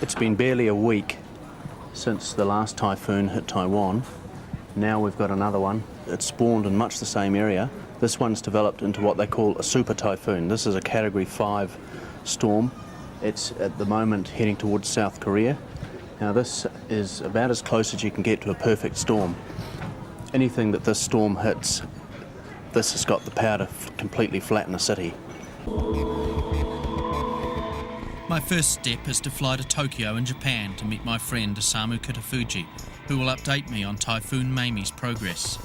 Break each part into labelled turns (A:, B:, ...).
A: It's been barely a week since the last typhoon hit Taiwan. Now we've got another one. It's spawned in much the same area. This one's developed into what they call a super typhoon. This is a Category 5 storm. It's at the moment heading towards South Korea. Now this is about as close as you can get to a perfect storm. Anything that this storm hits, this has got the power to completely flatten a city.
B: My first step is to fly to Tokyo in Japan to meet my friend Isamu Kitafuji, who will update me on Typhoon Maemi's progress.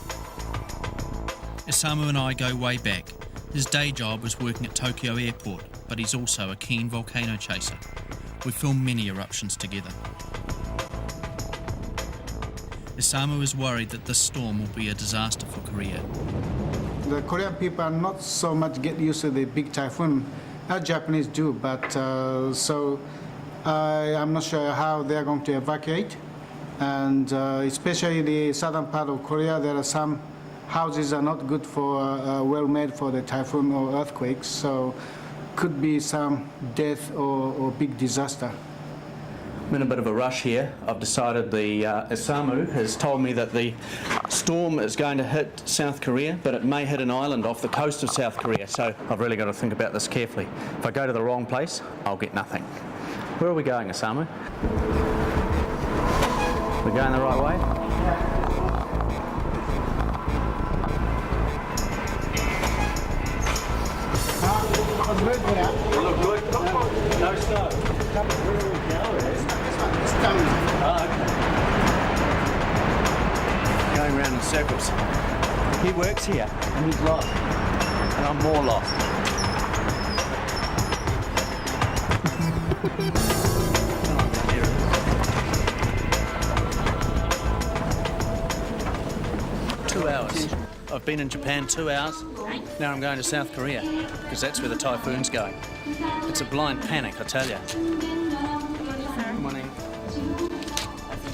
B: Isamu and I go way back. His day job was working at Tokyo Airport, but he's also a keen volcano chaser. We filmed many eruptions together. Isamu is worried that this storm will be a disaster for Korea.
C: The Korean people are not so much get used to the big typhoon as Japanese do, but so I'm not sure how they're going to evacuate. And especially the southern part of Korea, there are some houses are not good for, well made for the typhoon or earthquakes, so could be some death or big disaster.
A: I'm in a bit of a rush here. I've decided Isamu has told me that the storm is going to hit South Korea, but it may hit an island off the coast of South Korea, so I've really got to think about this carefully. If I go to the wrong place, I'll get nothing. Where are we going, Isamu? We're going the right way? Look good. No snow. Going around in circles. He works here and he's lost. And I'm more lost. I've been in Japan 2 hours. Now I'm going to South Korea because that's where the typhoon's going. It's a blind panic, I tell you. Good morning.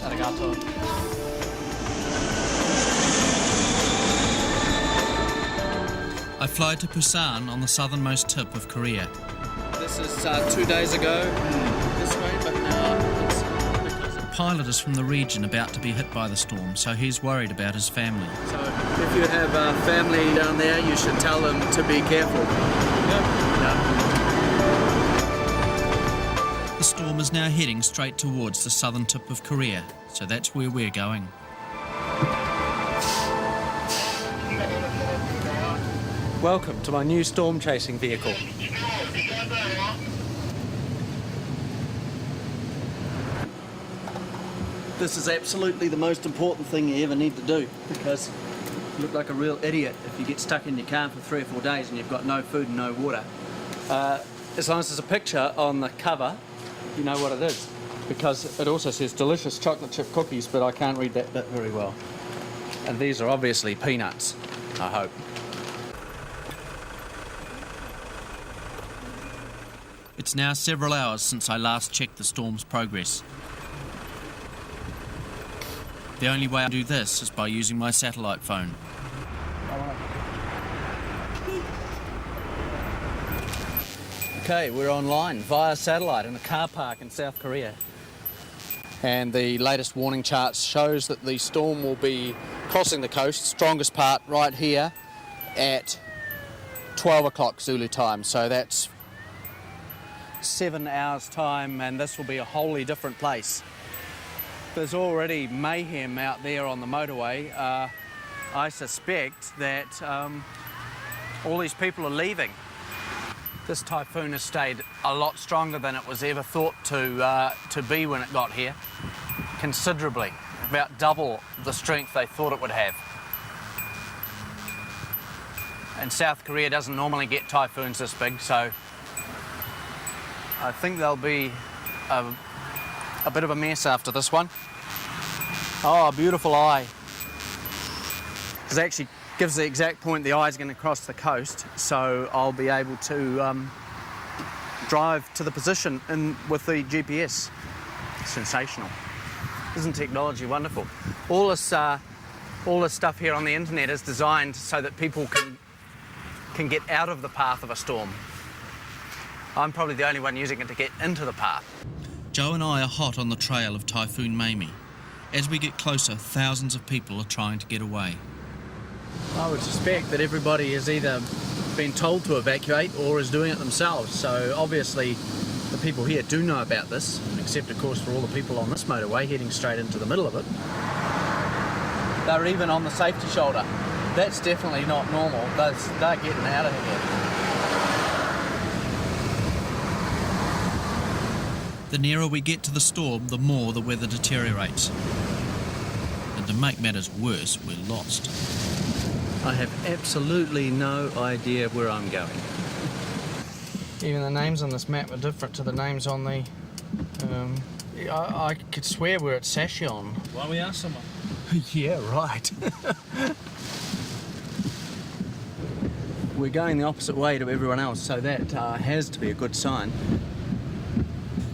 A: Arigato.
B: I fly to Busan on the southernmost tip of Korea.
A: This is 2 days ago this way, but now it's because
B: The pilot is from the region about to be hit by the storm, so he's worried about his family.
A: So if you have family down there, you should tell them to be careful. Yeah.
B: The storm is now heading straight towards the southern tip of Korea, so that's where we're going.
A: Welcome to my new storm chasing vehicle. This is absolutely the most important thing you ever need to do, because you look like a real idiot if you get stuck in your car for 3 or 4 days and you've got no food and no water. As long as there's a picture on the cover, you know what it is, because it also says delicious chocolate chip cookies, but I can't read that bit very well. And these are obviously peanuts, I hope.
B: It's now several hours since I last checked the storm's progress. The only way I do this is by using my satellite phone.
A: Okay, we're online via satellite in a car park in South Korea. And the latest warning chart shows that the storm will be crossing the coast, strongest part right here at 12 o'clock Zulu time. So that's 7 hours time, and this will be a wholly different place. There's already mayhem out there on the motorway. I suspect that all these people are leaving. This typhoon has stayed a lot stronger than it was ever thought to be when it got here. Considerably, about double the strength they thought it would have. And South Korea doesn't normally get typhoons this big, so I think there'll be a bit of a mess after this one. Oh, a beautiful eye. It actually gives the exact point the eye is going to cross the coast, so I'll be able to drive to the position with the GPS. Sensational. Isn't technology wonderful? All this stuff here on the internet is designed so that people can get out of the path of a storm. I'm probably the only one using it to get into the path.
B: Joe and I are hot on the trail of Typhoon Maemi. As we get closer, thousands of people are trying to get away.
A: I would suspect that everybody has either been told to evacuate or is doing it themselves. So obviously the people here do know about this, except of course for all the people on this motorway heading straight into the middle of it. They're even on the safety shoulder. That's definitely not normal. They're getting out of here.
B: The nearer we get to the storm, the more the weather deteriorates. And to make matters worse, we're lost.
A: I have absolutely no idea where I'm going. Even the names on this map are different to the names on the... I could swear we're at Sept.
B: Why don't we ask someone?
A: Yeah, right. We're going the opposite way to everyone else, so that has to be a good sign.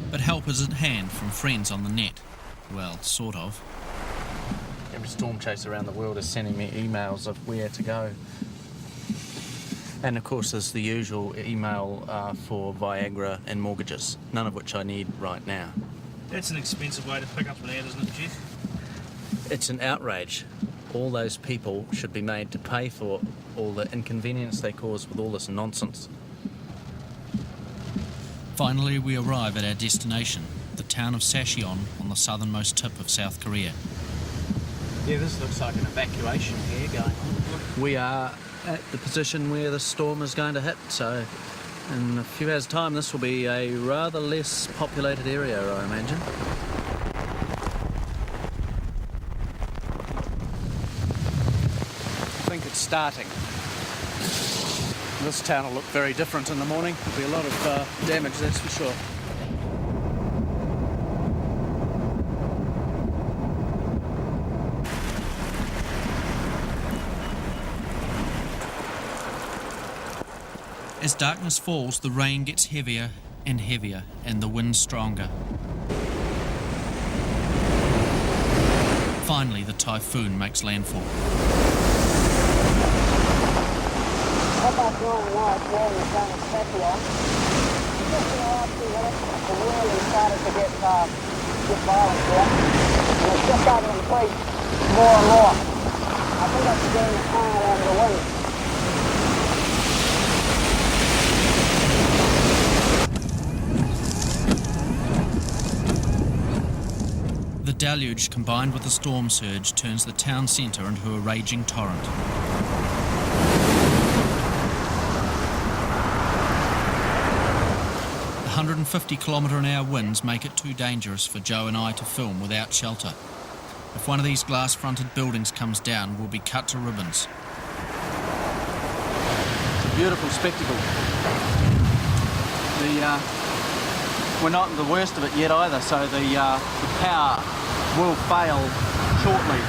B: But help is at hand from friends on the net. Well, sort of.
A: Every storm chaser around the world is sending me emails of where to go. And of course there's the usual email for Viagra and mortgages, none of which I need right now.
D: That's an expensive way to pick up an ad, isn't it, Geoff?
A: It's an outrage. All those people should be made to pay for all the inconvenience they cause with all this nonsense.
B: Finally, we arrive at our destination, the town of Sept on the southernmost tip of South Korea.
A: Yeah, this looks like an evacuation here going on. We are at the position where the storm is going to hit, so in a few hours' time this will be a rather less populated area, I imagine. I think it's starting. This town will look very different in the morning. There'll be a lot of damage, that's for sure.
B: As darkness falls, the rain gets heavier and heavier, and the wind stronger. Finally, the typhoon makes landfall.
E: About 9 miles more than the town of Sept. Just in the last few minutes, the wind has started to get violent here. And it's just starting to increase more and more. I think that's beginning to hang over the wind.
B: The deluge, combined with the storm surge, turns the town centre into a raging torrent. 150-kilometre-an-hour winds make it too dangerous for Joe and I to film without shelter. If one of these glass-fronted buildings comes down, we'll be cut to ribbons.
A: It's a beautiful spectacle. We're not in the worst of it yet either, so the power will fail shortly.